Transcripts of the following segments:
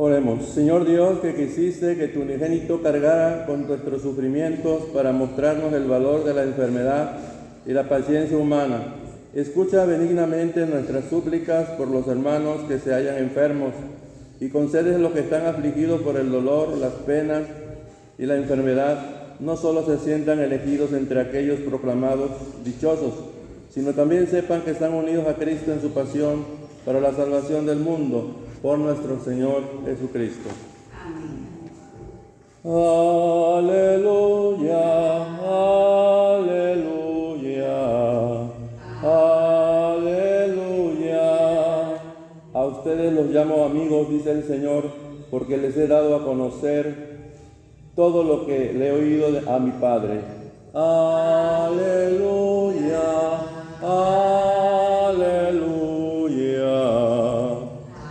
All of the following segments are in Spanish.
Oremos. Señor Dios, que quisiste que tu unigénito cargara con nuestros sufrimientos para mostrarnos el valor de la enfermedad y la paciencia humana, escucha benignamente nuestras súplicas por los hermanos que se hallan enfermos y concédeles a los que están afligidos por el dolor, las penas y la enfermedad, no solo se sientan elegidos entre aquellos proclamados dichosos, sino también sepan que están unidos a Cristo en su pasión para la salvación del mundo, por nuestro Señor Jesucristo. Amén. Aleluya, aleluya, aleluya. A ustedes los llamo amigos, dice el Señor, porque les he dado a conocer todo lo que le he oído a mi Padre. Aleluya, aleluya,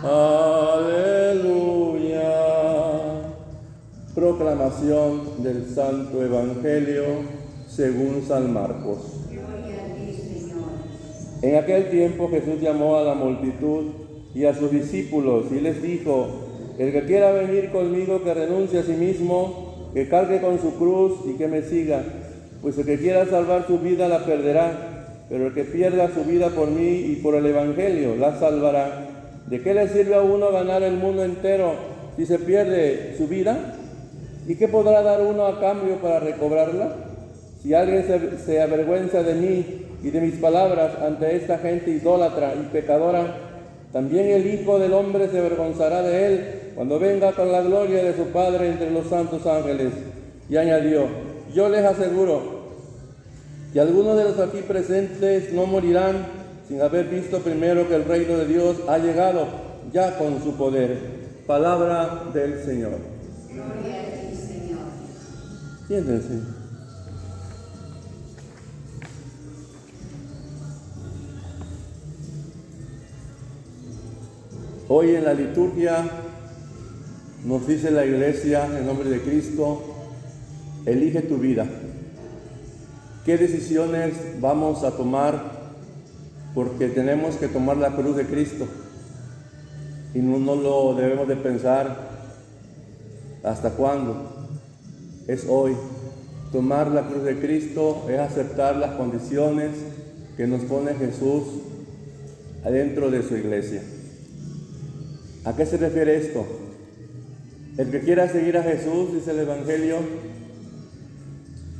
aleluya. Proclamación del Santo Evangelio según San Marcos. Gloria a ti, Señor. En aquel tiempo Jesús llamó a la multitud y a sus discípulos y les dijo: el que quiera venir conmigo, que renuncie a sí mismo, que cargue con su cruz y que me siga. Pues el que quiera salvar su vida la perderá, pero el que pierda su vida por mí y por el Evangelio la salvará. ¿De qué le sirve a uno ganar el mundo entero si se pierde su vida? ¿Y qué podrá dar uno a cambio para recobrarla? Si alguien se avergüenza de mí y de mis palabras ante esta gente idólatra y pecadora, también el Hijo del Hombre se avergonzará de él cuando venga con la gloria de su Padre entre los santos ángeles. Y añadió: yo les aseguro que algunos de los aquí presentes no morirán sin haber visto primero que el reino de Dios ha llegado ya con su poder. Palabra del Señor. Gloria a ti, Señor. Siéntense. Hoy en la liturgia nos dice la Iglesia, en nombre de Cristo: elige tu vida. ¿Qué decisiones vamos a tomar? Porque tenemos que tomar la cruz de Cristo. Y no lo debemos de pensar hasta cuándo. Es hoy. Tomar la cruz de Cristo es aceptar las condiciones que nos pone Jesús adentro de su iglesia. ¿A qué se refiere esto? El que quiera seguir a Jesús, dice el Evangelio,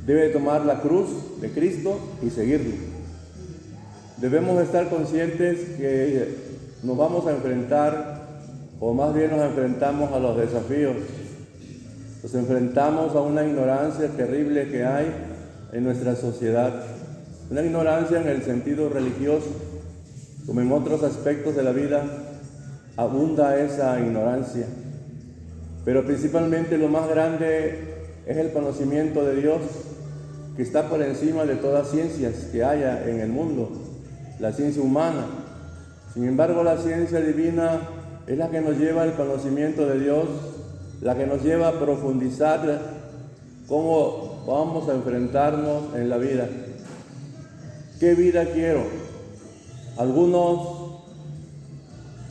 debe tomar la cruz de Cristo y seguirlo. Debemos estar conscientes que nos vamos a enfrentar, o más bien nos enfrentamos a los desafíos. Nos enfrentamos a una ignorancia terrible que hay en nuestra sociedad. Una ignorancia en el sentido religioso, como en otros aspectos de la vida, abunda esa ignorancia. Pero principalmente lo más grande es el conocimiento de Dios, que está por encima de todas ciencias que haya en el mundo, la ciencia humana. Sin embargo, la ciencia divina es la que nos lleva al conocimiento de Dios, la que nos lleva a profundizar cómo vamos a enfrentarnos en la vida. ¿Qué vida quiero? Algunos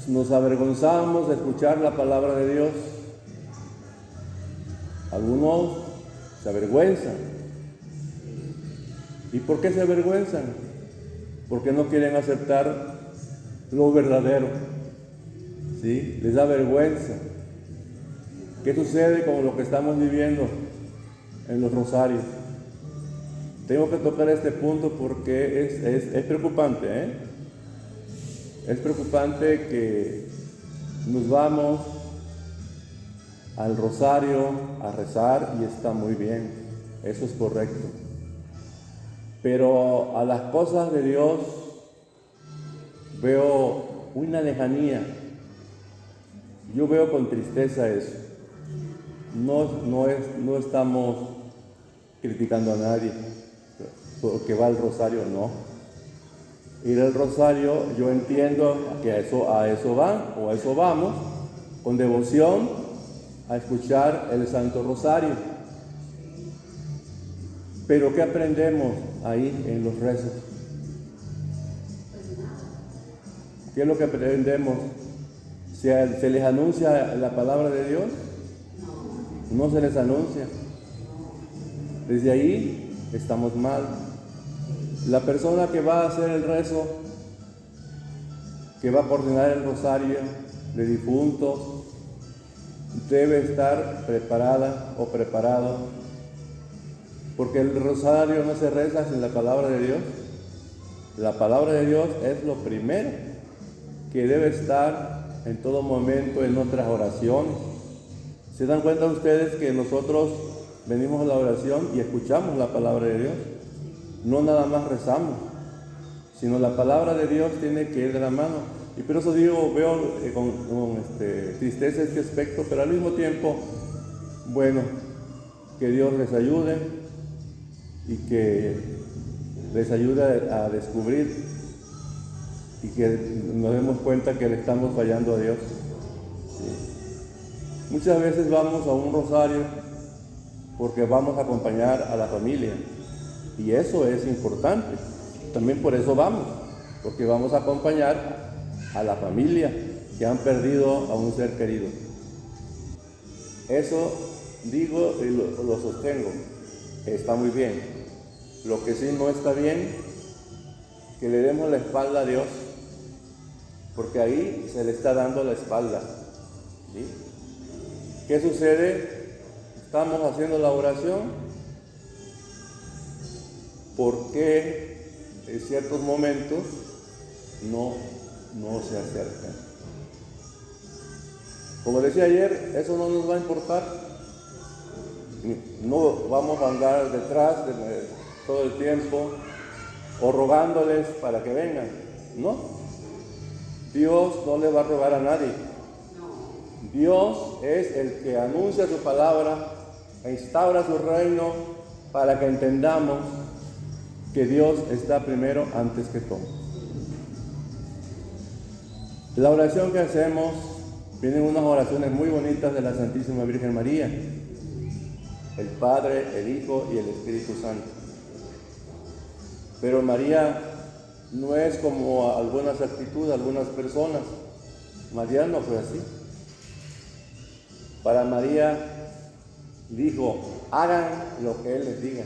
nos avergonzamos de escuchar la palabra de Dios. Algunos se avergüenzan. ¿Y por qué se avergüenzan? Porque no quieren aceptar lo verdadero. ¿Sí? Les da vergüenza. ¿Qué sucede con lo que estamos viviendo en los rosarios? Tengo que tocar este punto porque es preocupante, ¿eh? Es preocupante que nos vamos al rosario a rezar y está muy bien, eso es correcto. Pero a las cosas de Dios veo una lejanía. Yo veo con tristeza eso. No estamos criticando a nadie porque va al rosario, no. Ir al rosario, yo entiendo que a eso van o a eso vamos, con devoción a escuchar el Santo Rosario. Pero ¿qué aprendemos ahí en los rezos? ¿Qué es lo que aprendemos? ¿Se les anuncia la palabra de Dios? No se les anuncia. Desde ahí estamos mal. La persona que va a hacer el rezo, que va a coordinar el rosario de difuntos, debe estar preparada o preparado, porque el rosario no se reza sin la palabra de Dios. La palabra de Dios es lo primero que debe estar en todo momento en nuestras oraciones. ¿Se dan cuenta ustedes que nosotros venimos a la oración y escuchamos la palabra de Dios? No nada más rezamos, sino la palabra de Dios tiene que ir de la mano. Y por eso digo, veo con tristeza este aspecto, pero al mismo tiempo, bueno, que Dios les ayude y que les ayude a descubrir y que nos demos cuenta que le estamos fallando a Dios. ¿Sí? Muchas veces vamos a un rosario porque vamos a acompañar a la familia, y eso es importante. También por eso vamos, porque vamos a acompañar a la familia que han perdido a un ser querido. Eso digo y lo sostengo, está muy bien. Lo que sí no está bien, que le demos la espalda a Dios, porque ahí se le está dando la espalda. ¿Sí? ¿Qué sucede? Estamos haciendo la oración, ¿por qué en ciertos momentos no se acercan? Como decía ayer, eso no nos va a importar. No vamos a andar detrás todo el tiempo o rogándoles para que vengan. No. Dios no le va a rogar a nadie. Dios es el que anuncia su palabra e instaura su reino para que entendamos que Dios está primero antes que todo. La oración que hacemos, vienen unas oraciones muy bonitas de la Santísima Virgen María, el Padre, el Hijo y el Espíritu Santo. Pero María no es como algunas actitudes, algunas personas. María no fue así. Para María dijo, hagan lo que Él les diga.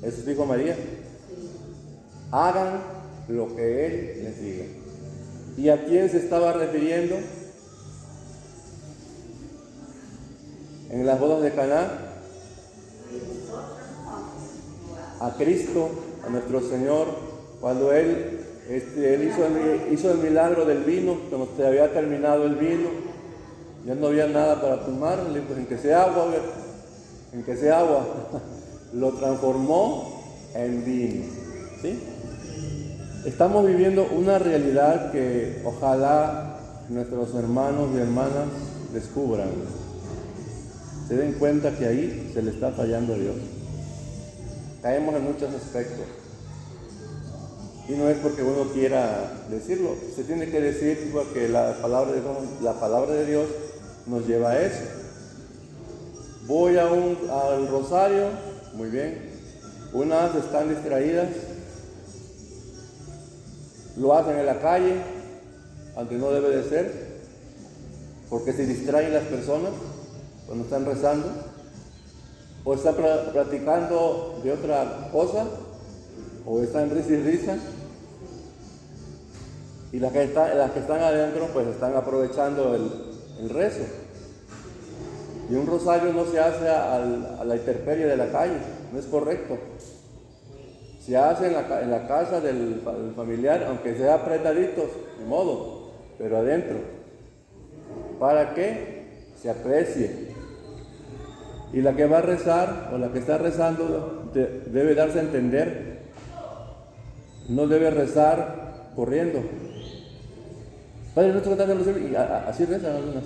Eso dijo María. Hagan lo que Él les diga. ¿Y a quién se estaba refiriendo? En las bodas de Caná, a Cristo, a nuestro Señor, cuando Él hizo el milagro del vino, cuando se había terminado el vino, ya no había nada para tomar, le dijo, en que sea agua, lo transformó en vino. ¿Sí? Estamos viviendo una realidad que ojalá nuestros hermanos y hermanas descubran, se den cuenta que ahí se le está fallando a Dios. Caemos en muchos aspectos. Y no es porque uno quiera decirlo, se tiene que decir porque la palabra de Dios nos lleva a eso. Voy al rosario, muy bien. Unas están distraídas, lo hacen en la calle, aunque no debe de ser, porque se distraen las personas cuando están rezando, o están platicando de otra cosa, o están risa y risa, y las que están adentro pues están aprovechando el rezo. Y un rosario no se hace a la intemperie de la calle, no es correcto. Se hace en la casa del familiar, aunque sea apretaditos, de modo, pero adentro, para que se aprecie. Y la que va a rezar, o la que está rezando, debe darse a entender. No debe rezar corriendo. Padre nuestro que estás en los cielos, y así rezan algunas,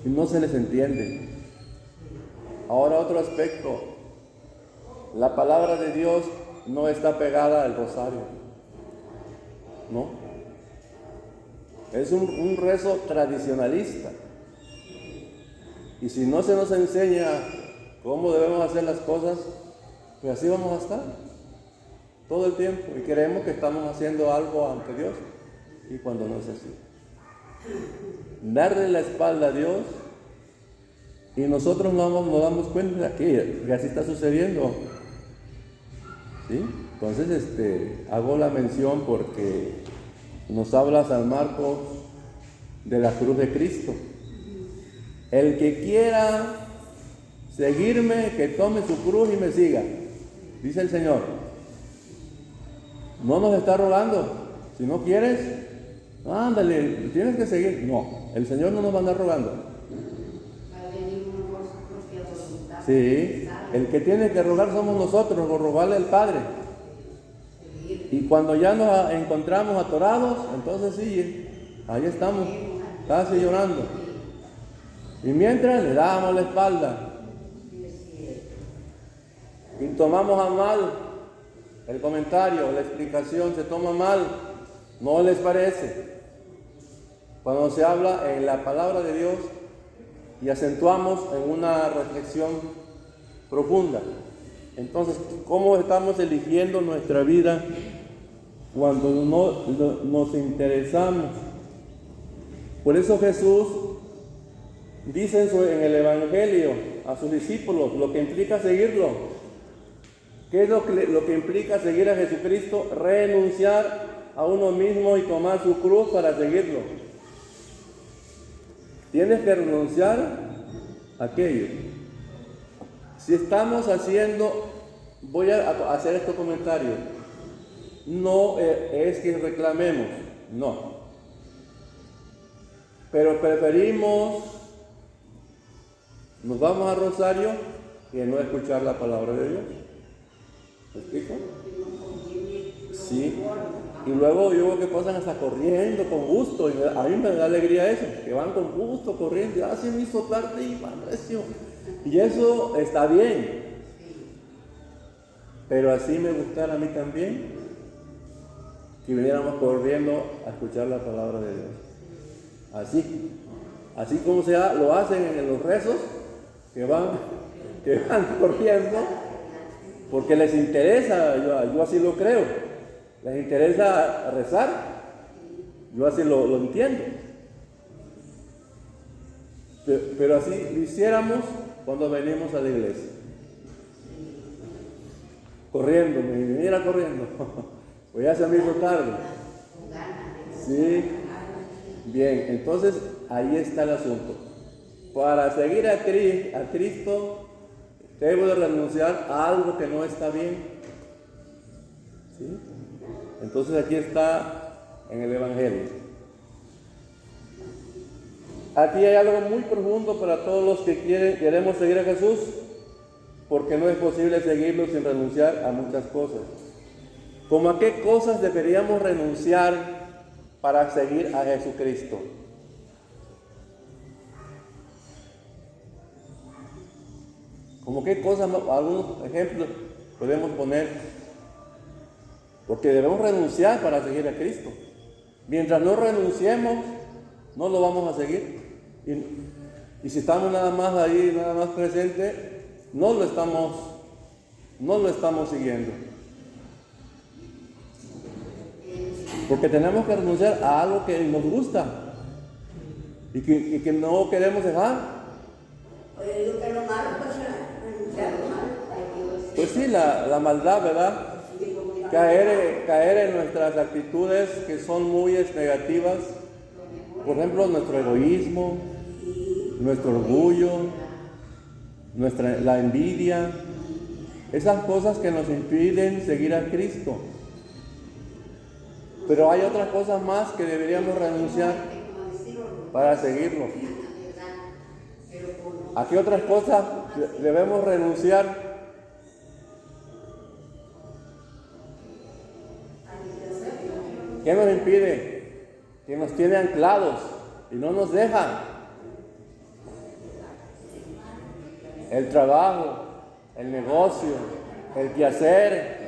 y no se les entiende. Ahora otro aspecto, la palabra de Dios no está pegada al rosario, ¿no? Es un rezo tradicionalista. Y si no se nos enseña cómo debemos hacer las cosas, pues así vamos a estar todo el tiempo y creemos que estamos haciendo algo ante Dios. y cuando no es así. Darle la espalda a Dios y nosotros no nos damos cuenta que así está sucediendo. ¿Sí? Entonces hago la mención porque nos habla San Marcos de la cruz de Cristo. El que quiera seguirme, que tome su cruz y me siga, dice el Señor. No nos está rogando. Si no quieres, ándale, tienes que seguir. No, el Señor no nos va a andar rogando. Sí, el que tiene que rogar somos nosotros, o rogarle al Padre. Y cuando ya nos encontramos atorados, entonces sí, ahí estamos, casi llorando. Y mientras le damos la espalda y tomamos a mal el comentario, la explicación, se toma mal, ¿no les parece? Cuando se habla en la palabra de Dios y acentuamos en una reflexión profunda. Entonces, ¿cómo estamos eligiendo nuestra vida cuando no nos interesamos? Por eso Jesús dice en el Evangelio a sus discípulos lo que implica seguirlo. ¿Qué es lo que implica seguir a Jesucristo? Renunciar a uno mismo y tomar su cruz para seguirlo. Tienes que renunciar a aquello. Si estamos haciendo, voy a hacer este comentario, no es que reclamemos, no. Pero preferimos, nos vamos a Rosario que no escuchar la palabra de Dios. ¿Me explico? Sí. Y luego yo veo que pasan hasta corriendo con gusto, y a mí me da alegría eso, que van con gusto corriendo, se me hizo tarde y van recio. Y eso está bien. Pero así me gustara a mí también que viniéramos corriendo a escuchar la palabra de Dios. Así como lo hacen en los rezos, que van corriendo, porque les interesa, yo así lo creo, les interesa rezar, yo así lo entiendo. Pero así lo hiciéramos cuando venimos a la iglesia. Corriendo, me viniera corriendo. Pues ya se me hizo tarde. Sí. Bien, entonces ahí está el asunto. Para seguir a Cristo, debo de renunciar a algo que no está bien. ¿Sí? Entonces aquí está en el Evangelio. Aquí hay algo muy profundo para todos los que queremos seguir a Jesús, porque no es posible seguirlo sin renunciar a muchas cosas. ¿Cómo a qué cosas deberíamos renunciar para seguir a Jesucristo? ¿Cómo qué cosas, algunos ejemplos podemos poner? Porque debemos renunciar para seguir a Cristo. Mientras no renunciemos, no lo vamos a seguir. Y si estamos nada más ahí, nada más presentes, no lo estamos siguiendo. Porque tenemos que renunciar a algo que nos gusta y que no queremos dejar. Pues sí, la maldad, ¿verdad? Caer en nuestras actitudes que son muy negativas. Por ejemplo, nuestro egoísmo, nuestro orgullo, la envidia, esas cosas que nos impiden seguir a Cristo. Pero hay otras cosas más que deberíamos renunciar para seguirlo. ¿A qué otras cosas debemos renunciar? ¿Qué nos impide? Que nos tiene anclados y no nos deja. El trabajo, el negocio, el quehacer.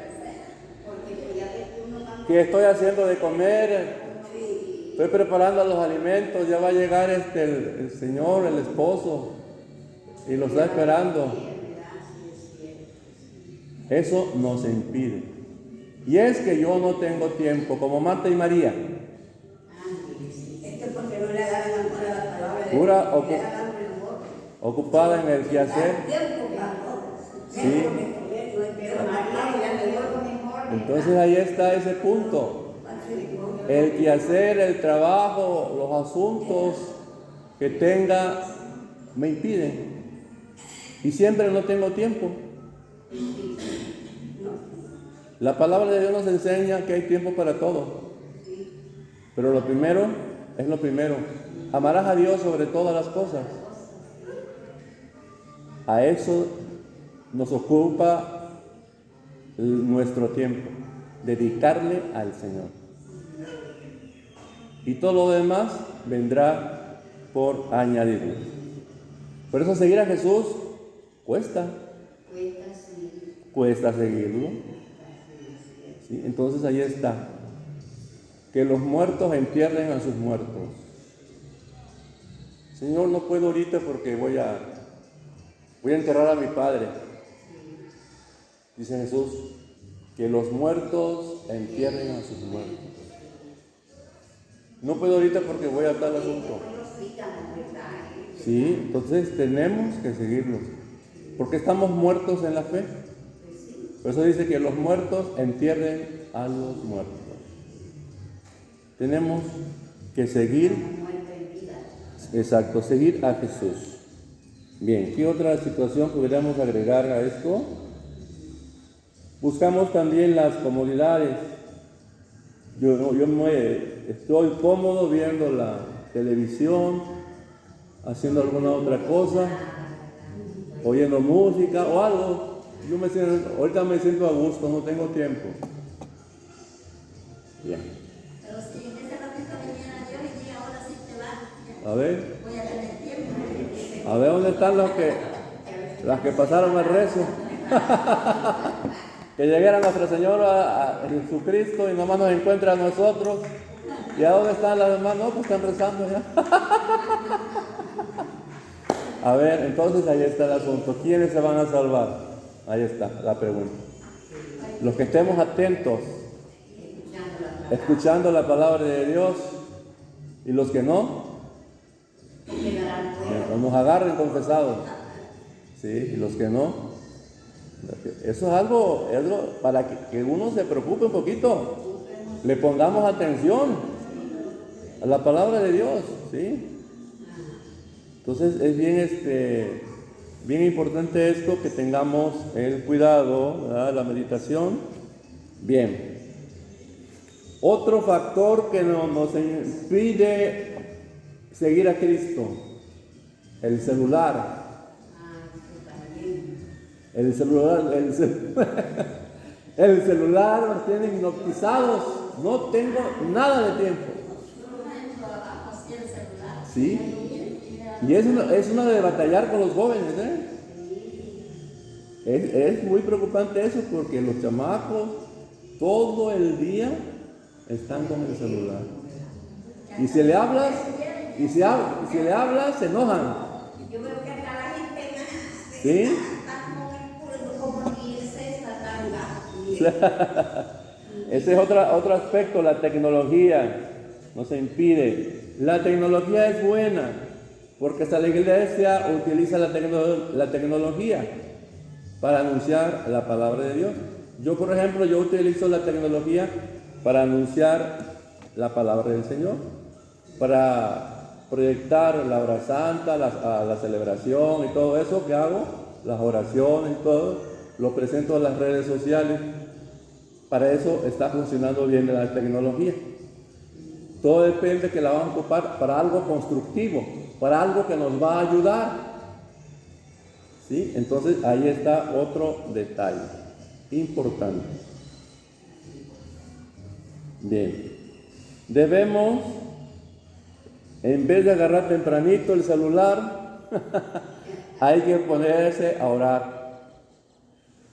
¿Qué estoy haciendo de comer? Estoy preparando los alimentos, ya va a llegar el Señor, el esposo, y lo está esperando. Eso nos impide. Y es que yo no tengo tiempo, como Marta y María. Pura ocupada en el quehacer. Sí. Entonces ahí está ese punto. El quehacer, el trabajo, los asuntos que tenga me impiden. Y siempre no tengo tiempo. La palabra de Dios nos enseña que hay tiempo para todo. Pero lo primero es lo primero. Amarás a Dios sobre todas las cosas. A eso nos ocupa nuestro tiempo. Dedicarle al Señor. Y todo lo demás vendrá por añadidura. Por eso seguir a Jesús cuesta. Cuesta seguirlo. ¿Sí? Entonces ahí está. Que los muertos entierren a sus muertos. Señor, no puedo ahorita porque voy a enterrar a mi padre. Dice Jesús, que los muertos entierren a sus muertos. No puedo ahorita porque voy a tal asunto. Sí, entonces tenemos que seguirlos. Porque estamos muertos en la fe. Por eso dice que los muertos entierren a los muertos. Tenemos que seguir, exacto, seguir a Jesús. Bien, ¿qué otra situación podríamos agregar a esto? Buscamos también las comodidades. Yo estoy cómodo viendo la televisión, haciendo alguna otra cosa, oyendo música o algo. Ahorita me siento a gusto, no tengo tiempo. Bien. Pero si en ese ratito viniera Dios y diga, ahora sí te vas. A ver. Voy a tener tiempo. A ver dónde están las que pasaron el rezo. Que llegara nuestro Señor a Jesucristo y nomás nos encuentra a nosotros. ¿Y a dónde están las demás? No, pues están rezando ya. A ver, entonces ahí está el asunto. ¿Quiénes se van a salvar? Ahí está la pregunta. Los que estemos atentos, escuchando la palabra de Dios, y los que no, nos agarren confesados. Sí, y los que no. Eso es algo para que uno se preocupe un poquito, le pongamos atención a la palabra de Dios, ¿sí? Entonces es bien importante esto, que tengamos el cuidado, ¿verdad? La meditación. Bien. Otro factor que nos impide seguir a Cristo, el celular. El celular nos tiene hipnotizados. No tengo nada de tiempo. Sí. Y es una de batallar con los jóvenes, Es muy preocupante eso, porque los chamacos todo el día están con el celular. Y si le hablas, se enojan. Yo veo que acá la gente ¿Sí? Ese es otro aspecto, la tecnología nos impide. La tecnología es buena, porque hasta la iglesia utiliza la tecnología para anunciar la palabra de Dios. Yo, por ejemplo, utilizo la tecnología para anunciar la palabra del Señor, para proyectar la hora santa, la celebración y todo eso que hago, las oraciones y todo, lo presento a las redes sociales. Para eso está funcionando bien la tecnología. Todo depende que la vamos a ocupar para algo constructivo, para algo que nos va a ayudar. ¿Sí? Entonces ahí está otro detalle importante. Bien. Debemos, en vez de agarrar tempranito el celular, hay que ponerse a orar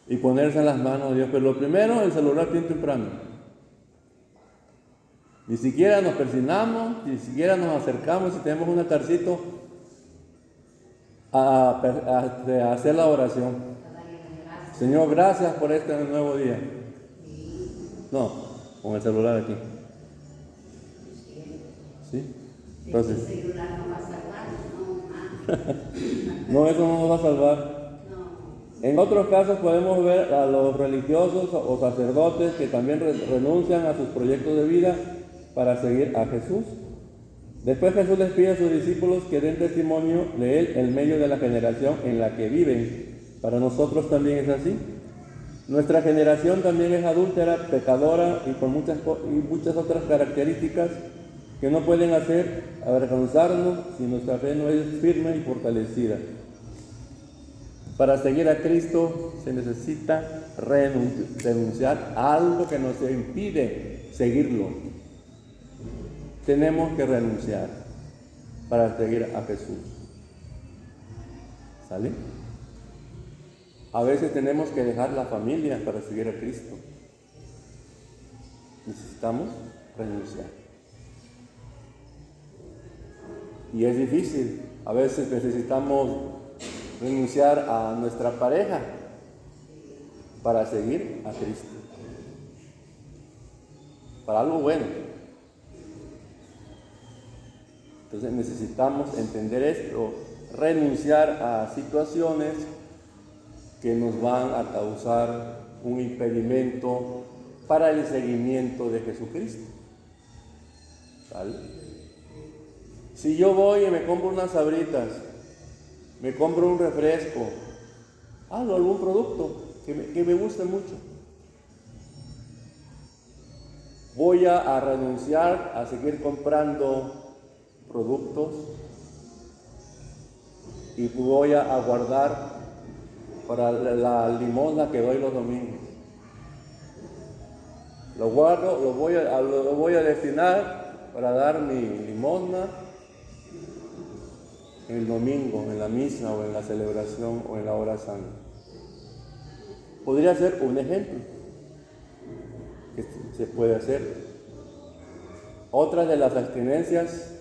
y ponerse en las manos de Dios. Pero lo primero, el celular bien temprano. Ni siquiera nos persinamos, ni siquiera nos acercamos, si tenemos un altarcito, a hacer la oración. Señor, gracias por este nuevo día. No, con el celular aquí. ¿Sí? Entonces, No, eso no nos va a salvar. No. En otros casos podemos ver a los religiosos o sacerdotes que también renuncian a sus proyectos de vida para seguir a Jesús. Después Jesús les pide a sus discípulos que den testimonio de Él en medio de la generación en la que viven. Para nosotros también es así. Nuestra generación también es adúltera, pecadora y con muchas otras características que no pueden hacer avergonzarnos si nuestra fe no es firme y fortalecida. Para seguir a Cristo se necesita renunciar a algo que nos impide seguirlo. Tenemos que renunciar para seguir a Jesús. ¿Sale? A veces tenemos que dejar la familia para seguir a Cristo. Necesitamos renunciar. Y es difícil. A veces necesitamos renunciar a nuestra pareja para seguir a Cristo. Para algo bueno. Entonces necesitamos entender esto, renunciar a situaciones que nos van a causar un impedimento para el seguimiento de Jesucristo. ¿Vale? Si yo voy y me compro unas sabritas, me compro un refresco, algún producto que me guste mucho, voy a renunciar a seguir comprando productos y voy a guardar para la limosna que doy los domingos. Lo guardo, lo voy a destinar para dar mi limosna el domingo, en la misa o en la celebración o en la hora santa. Podría ser un ejemplo que se puede hacer. Otra de las abstinencias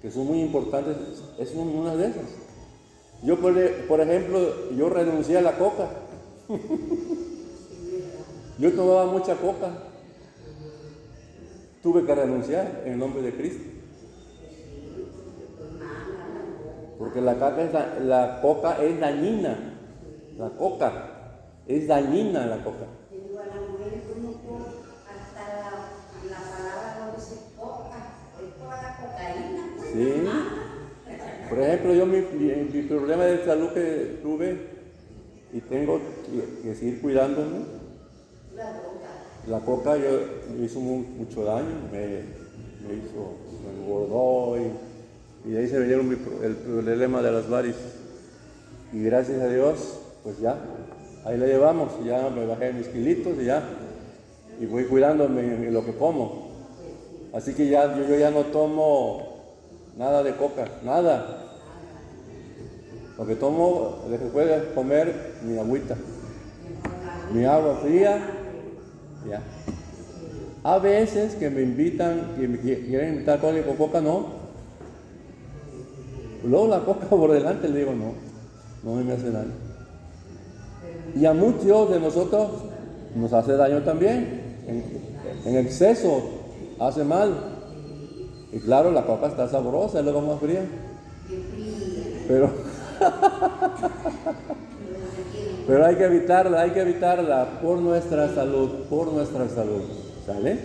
que son muy importantes es una de esas. Yo, por ejemplo, yo renuncié a la coca. Yo tomaba mucha coca. Tuve que renunciar en el nombre de Cristo. Porque la coca es dañina. La coca es dañina, la coca. Digo, a las mujeres como hasta la palabra no dice coca, es toda la cocaína. Sí. Por ejemplo, yo mi problema de salud que tuve y tengo que seguir cuidándome. La coca me hizo mucho daño, me engordó y de ahí se vinieron el problema de las varices. Y gracias a Dios, pues ya, ahí la llevamos, ya me bajé mis kilitos y voy cuidándome en lo que como. Así que yo ya no tomo nada de coca, nada. Lo que tomo, después de comer, mi agüita, mi agua fría, ya. A veces que me invitan, que me quieren invitar con coca, no. Luego la coca por delante le digo, no me hace daño. Y a muchos de nosotros nos hace daño también. En exceso hace mal. Y claro, la coca está sabrosa, es luego más fría. Pero hay que evitarla por nuestra salud, ¿sale?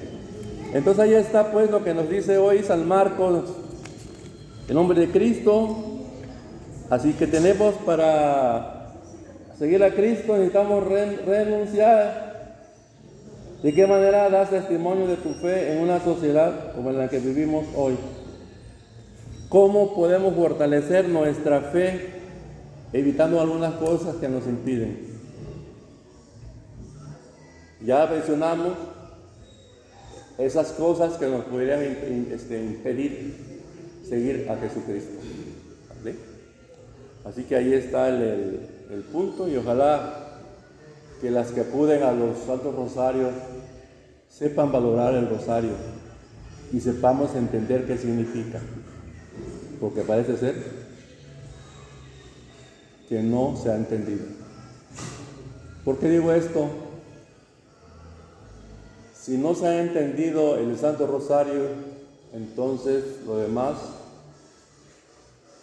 Entonces ahí está pues lo que nos dice hoy San Marcos, en nombre de Cristo. Así que tenemos para seguir a Cristo, necesitamos renunciar. ¿De qué manera das testimonio de tu fe en una sociedad como en la que vivimos hoy? ¿Cómo podemos fortalecer nuestra fe evitando algunas cosas que nos impiden? Ya mencionamos esas cosas que nos podrían impedir seguir a Jesucristo. ¿Vale? Así que ahí está el punto, y ojalá que las que acuden a los Santos Rosarios sepan valorar el rosario y sepamos entender qué significa. Porque parece ser que no se ha entendido. ¿Por qué digo esto? Si no se ha entendido el Santo Rosario, entonces lo demás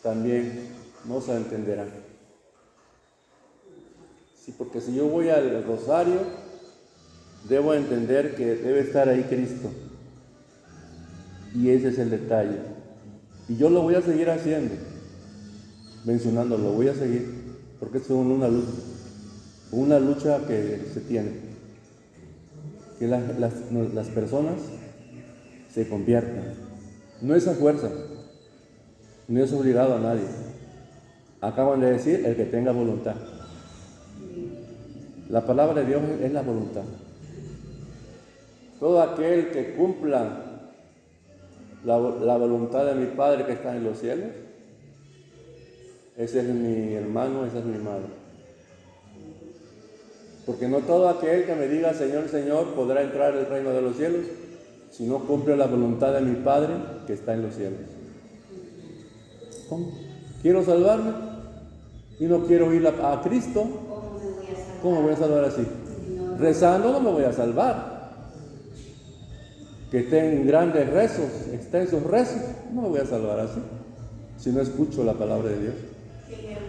también no se entenderá. Sí, porque si yo voy al rosario, debo entender que debe estar ahí Cristo. Y ese es el detalle. Y yo lo voy a seguir haciendo, mencionándolo, voy a seguir, porque es una lucha que se tiene, que las personas se conviertan. No es a fuerza, no es obligado a nadie. Acaban de decir el que tenga voluntad. La palabra de Dios es la voluntad. Todo aquel que cumpla la voluntad de mi Padre que está en los cielos, ese es mi hermano, esa es mi madre. Porque no todo aquel que me diga Señor, Señor podrá entrar al reino de los cielos, si no cumple la voluntad de mi Padre que está en los cielos. ¿Cómo? Quiero salvarme y no quiero ir a Cristo. ¿Cómo me voy a salvar así? Rezando no me voy a salvar. Que estén grandes rezos, extensos rezos, no me voy a salvar así, si no escucho la palabra de Dios. En el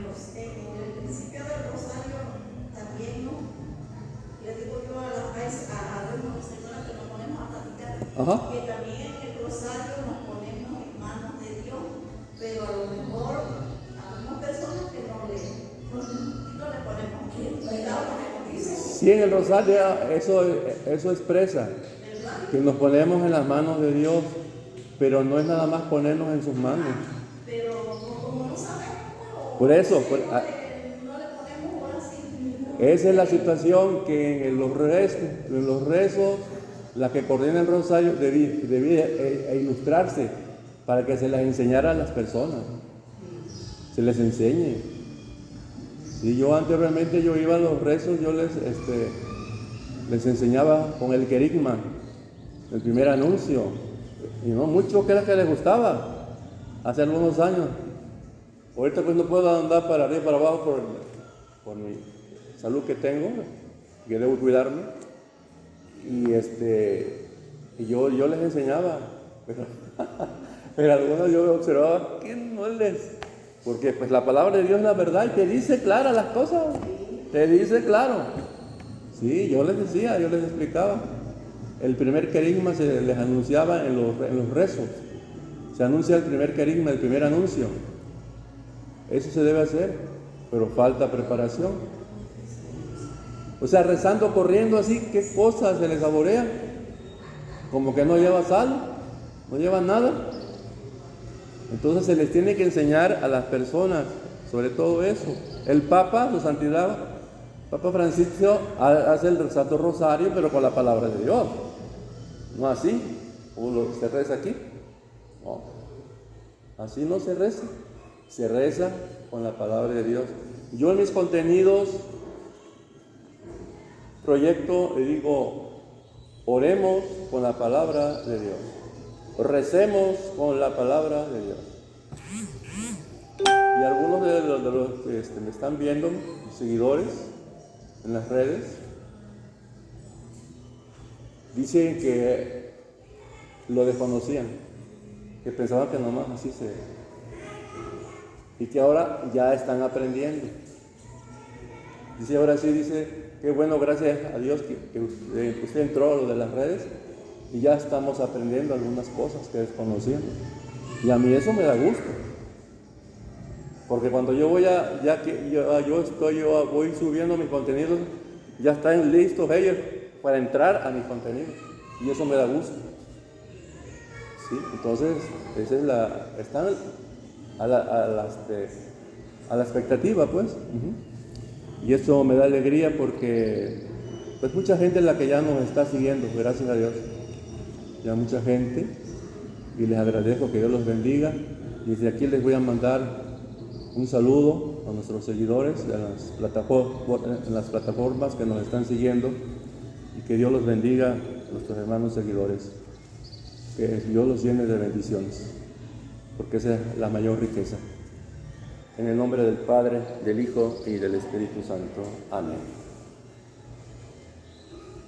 principio del rosario también, ¿no? Le digo yo a las señoras que nos ponemos a platicar, que también en el rosario nos ponemos en manos de Dios, pero a lo mejor algunas personas que no le ponemos cuidado con lo que dice. Sí, en el rosario eso expresa que nos ponemos en las manos de Dios, pero no es nada más ponernos en sus manos. Pero como no sabemos, por eso, no le ponemos ahora sí. Esa es la situación que en los rezos, la que coordina el rosario debía ilustrarse para que se las enseñara a las personas, se les enseñe. Si yo anteriormente iba a los rezos, yo les enseñaba con el querigma, el primer anuncio, y no mucho que era que les gustaba hace algunos años. Ahorita pues no puedo andar para arriba y para abajo por mi salud que tengo, que debo cuidarme, y yo les enseñaba, pero algunos yo observaba que no porque pues la palabra de Dios es la verdad y te dice clara las cosas, te dice claro. Sí, yo les decía, yo les explicaba. El primer querigma se les anunciaba en los rezos. Se anuncia el primer querigma, el primer anuncio. Eso se debe hacer, pero falta preparación. O sea, rezando, corriendo así, ¿qué cosa se les saborea? Como que no lleva sal, no lleva nada. Entonces se les tiene que enseñar a las personas sobre todo eso. El Papa, su santidad, Papa Francisco, hace el Santo Rosario, pero con la palabra de Dios. No así, se reza aquí. No, así no se reza. Se reza con la palabra de Dios. Yo en mis contenidos proyecto y digo, oremos con la palabra de Dios. Recemos con la palabra de Dios. Y algunos de los que me están viendo, seguidores en las redes, dicen que lo desconocían, que pensaban que nomás así y que ahora ya están aprendiendo. Dice, ahora sí, qué bueno, gracias a Dios que usted entró a lo de las redes y ya estamos aprendiendo algunas cosas que desconocían. Y a mí eso me da gusto. Porque cuando yo voy voy subiendo mis contenidos, ya están listos ellos para entrar a mis contenidos. Y eso me da gusto. ¿Sí? Entonces, están a la expectativa, pues. Y eso me da alegría porque pues mucha gente es la que ya nos está siguiendo, gracias a Dios. Ya mucha gente, y les agradezco, que Dios los bendiga. Y desde aquí les voy a mandar un saludo a nuestros seguidores en las plataformas que nos están siguiendo, y que Dios los bendiga a nuestros hermanos seguidores, que Dios los llene de bendiciones, porque esa es la mayor riqueza. En el nombre del Padre, del Hijo y del Espíritu Santo. Amén.